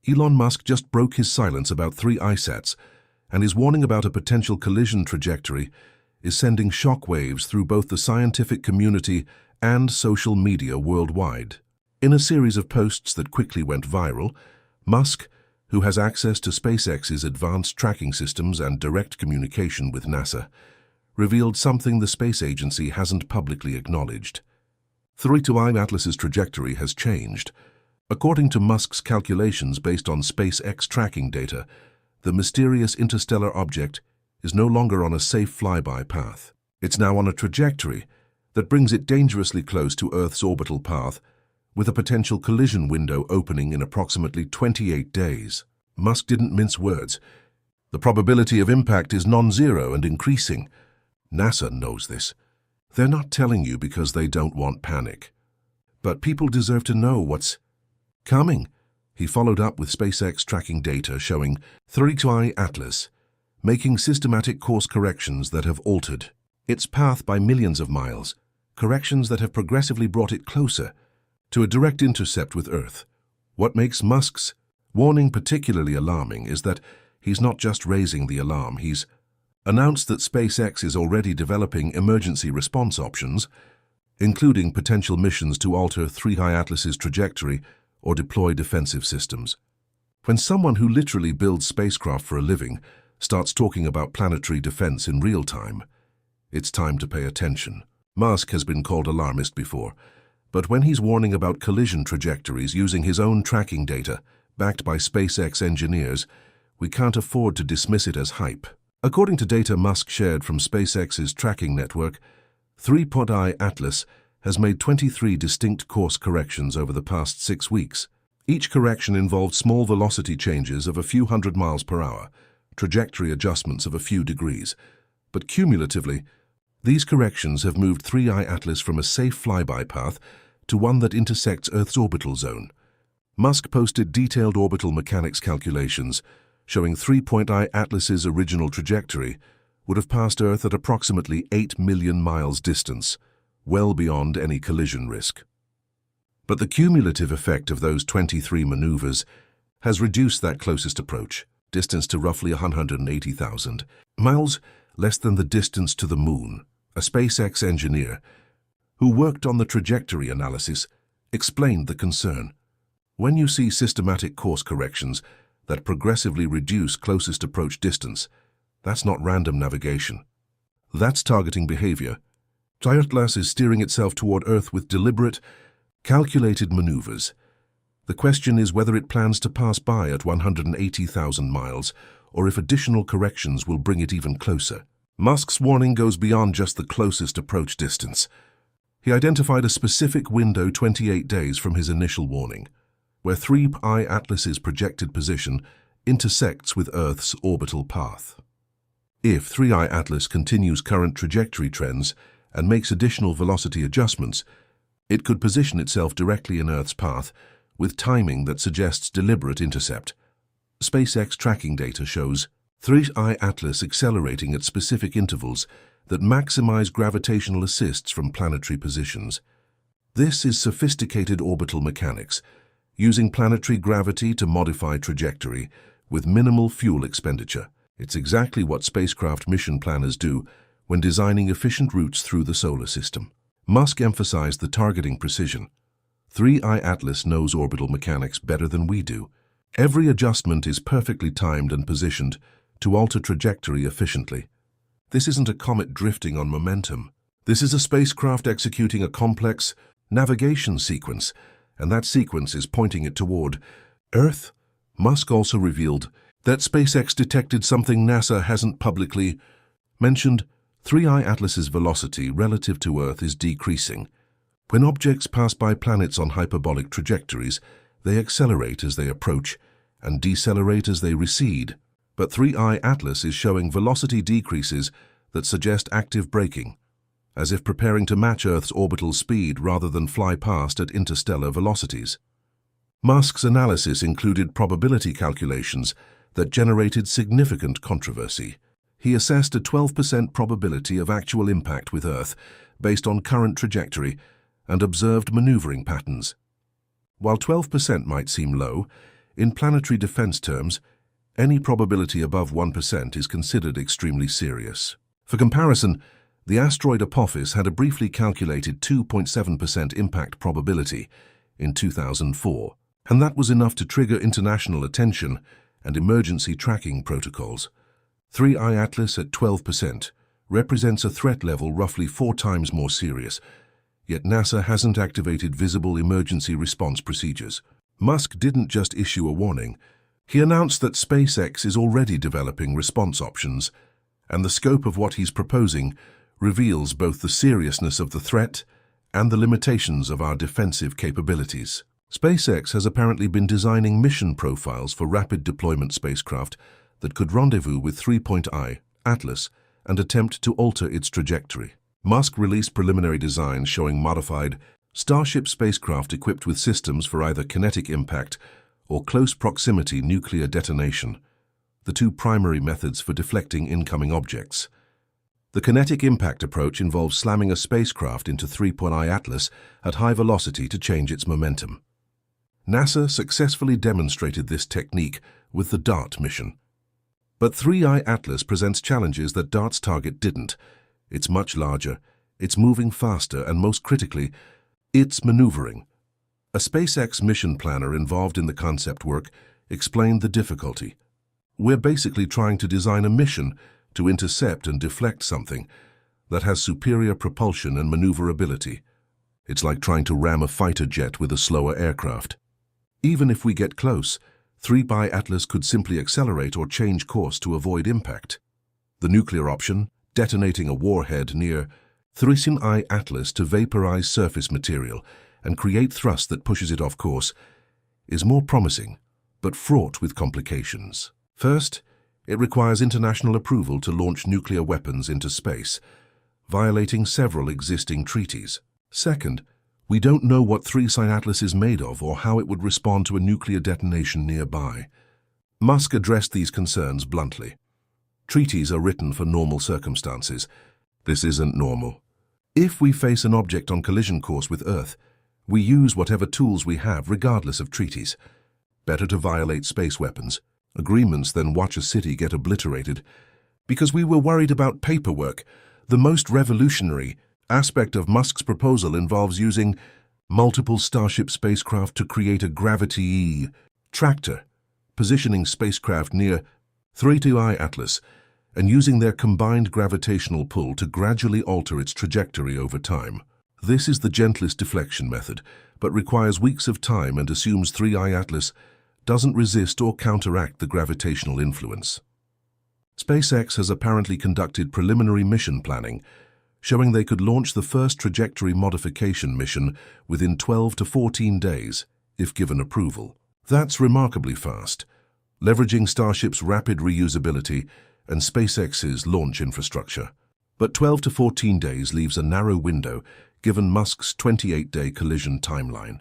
Elon Musk just broke his silence about 3 ISATs, and his warning about a potential collision trajectory is sending shockwaves through both the scientific community and social media worldwide. In a series of posts that quickly went viral, Musk, who has access to SpaceX's advanced tracking systems and direct communication with NASA, revealed something the space agency hasn't publicly acknowledged. 3i Atlas's trajectory has changed. According to Musk's calculations based on SpaceX tracking data, the mysterious interstellar object is no longer on a safe flyby path. It's now on a trajectory that brings it dangerously close to Earth's orbital path, with a potential collision window opening in approximately 28 days. Musk didn't mince words. The probability of impact is non-zero and increasing. NASA knows this. They're not telling you because they don't want panic. But people deserve to know what's coming. He followed up with SpaceX tracking data showing 3i Atlas making systematic course corrections that have altered its path by millions of miles, corrections that have progressively brought it closer to a direct intercept with Earth. What makes Musk's warning particularly alarming is that he's not just raising the alarm, he's announced that SpaceX is already developing emergency response options, including potential missions to alter 3i Atlas's trajectory or deploy defensive systems. When someone who literally builds spacecraft for a living starts talking about planetary defense in real time, it's time to pay attention. Musk has been called alarmist before, but when he's warning about collision trajectories using his own tracking data, backed by SpaceX engineers, we can't afford to dismiss it as hype. According to data Musk shared from SpaceX's tracking network, 3i Atlas has made 23 distinct course corrections over the past 6 weeks. Each correction involved small velocity changes of a few hundred miles per hour, trajectory adjustments of a few degrees. But cumulatively, these corrections have moved 3i Atlas from a safe flyby path to one that intersects Earth's orbital zone. Musk posted detailed orbital mechanics calculations showing 3i Atlas's original trajectory would have passed Earth at approximately 8 million miles distance, well beyond any collision risk. But the cumulative effect of those 23 maneuvers has reduced that closest approach distance to roughly 180,000 miles, less than the distance to the Moon. A SpaceX engineer who worked on the trajectory analysis explained the concern. When you see systematic course corrections that progressively reduce closest approach distance, that's not random navigation. That's targeting behavior. 3i Atlas is steering itself toward Earth with deliberate, calculated maneuvers. The question is whether it plans to pass by at 180,000 miles, or if additional corrections will bring it even closer. Musk's warning goes beyond just the closest approach distance. He identified a specific window 28 days from his initial warning, where 3i Atlas's projected position intersects with Earth's orbital path. If 3i Atlas continues current trajectory trends and makes additional velocity adjustments, it could position itself directly in Earth's path with timing that suggests deliberate intercept. SpaceX tracking data shows 3i Atlas accelerating at specific intervals that maximize gravitational assists from planetary positions. This is sophisticated orbital mechanics, using planetary gravity to modify trajectory with minimal fuel expenditure. It's exactly what spacecraft mission planners do when designing efficient routes through the solar system. Musk emphasized the targeting precision. 3i Atlas knows orbital mechanics better than we do. Every adjustment is perfectly timed and positioned to alter trajectory efficiently. This isn't a comet drifting on momentum. This is a spacecraft executing a complex navigation sequence, and that sequence is pointing it toward Earth. Musk also revealed that SpaceX detected something NASA hasn't publicly mentioned. 3i Atlas's velocity relative to Earth is decreasing. When objects pass by planets on hyperbolic trajectories, they accelerate as they approach and decelerate as they recede. But 3i Atlas is showing velocity decreases that suggest active braking, as if preparing to match Earth's orbital speed rather than fly past at interstellar velocities. Musk's analysis included probability calculations that generated significant controversy. He assessed a 12% probability of actual impact with Earth based on current trajectory and observed maneuvering patterns. While 12% might seem low, In planetary defense terms, any probability above 1% is considered extremely serious. For comparison, the asteroid Apophis had a briefly calculated 2.7% impact probability in 2004, and that was enough to trigger international attention and emergency tracking protocols. 3I Atlas at 12% represents a threat level roughly 4 times more serious, yet NASA hasn't activated visible emergency response procedures. Musk didn't just issue a warning. He announced that SpaceX is already developing response options, and the scope of what he's proposing reveals both the seriousness of the threat and the limitations of our defensive capabilities. SpaceX has apparently been designing mission profiles for rapid deployment spacecraft that could rendezvous with 3I Atlas and attempt to alter its trajectory. Musk released preliminary designs showing modified Starship spacecraft equipped with systems for either kinetic impact or close proximity nuclear detonation, the 2 primary methods for deflecting incoming objects. The kinetic impact approach involves slamming a spacecraft into 3I Atlas at high velocity to change its momentum. NASA successfully demonstrated this technique with the DART mission. But 3I Atlas presents challenges that DART's target didn't. It's much larger, it's moving faster, and most critically, it's maneuvering. A SpaceX mission planner involved in the concept work explained the difficulty. We're basically trying to design a mission to intercept and deflect something that has superior propulsion and maneuverability. It's like trying to ram a fighter jet with a slower aircraft. Even if we get close, 3I Atlas could simply accelerate or change course to avoid impact. The nuclear option, detonating a warhead near 3I Atlas to vaporize surface material and create thrust that pushes it off course, is more promising, but fraught with complications. First, it requires international approval to launch nuclear weapons into space, violating several existing treaties. Second, we don't know what 3I Atlas is made of or how it would respond to a nuclear detonation nearby. Musk addressed these concerns bluntly. Treaties are written for normal circumstances. This isn't normal. If we face an object on collision course with Earth, we use whatever tools we have regardless of treaties. Better to violate space weapons, agreements than watch a city get obliterated. Because we were worried about paperwork, the most revolutionary aspect of Musk's proposal involves using multiple Starship spacecraft to create a gravity tractor, positioning spacecraft near 3I Atlas and using their combined gravitational pull to gradually alter its trajectory over time. This is the gentlest deflection method, but requires weeks of time and assumes 3I Atlas doesn't resist or counteract the gravitational influence. SpaceX has apparently conducted preliminary mission planning, showing they could launch the first trajectory modification mission within 12 to 14 days, if given approval. That's remarkably fast, leveraging Starship's rapid reusability and SpaceX's launch infrastructure. But 12 to 14 days leaves a narrow window given Musk's 28-day collision timeline.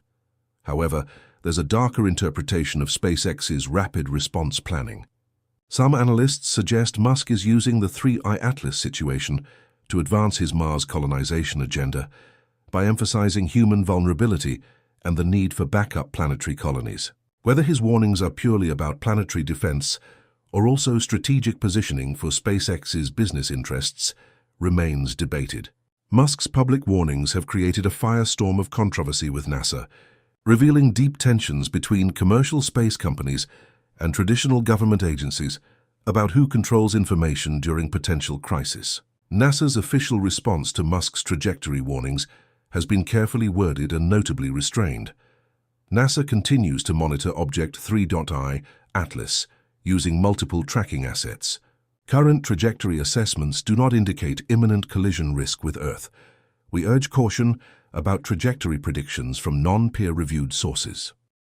However, there's a darker interpretation of SpaceX's rapid response planning. Some analysts suggest Musk is using the 3I Atlas situation to advance his Mars colonization agenda by emphasizing human vulnerability and the need for backup planetary colonies. Whether his warnings are purely about planetary defense or also strategic positioning for SpaceX's business interests remains debated. Musk's public warnings have created a firestorm of controversy with NASA, revealing deep tensions between commercial space companies and traditional government agencies about who controls information during potential crisis. NASA's official response to Musk's trajectory warnings has been carefully worded and notably restrained. NASA continues to monitor Object 3I Atlas using multiple tracking assets. Current trajectory assessments do not indicate imminent collision risk with Earth. We urge caution about trajectory predictions from non-peer-reviewed sources.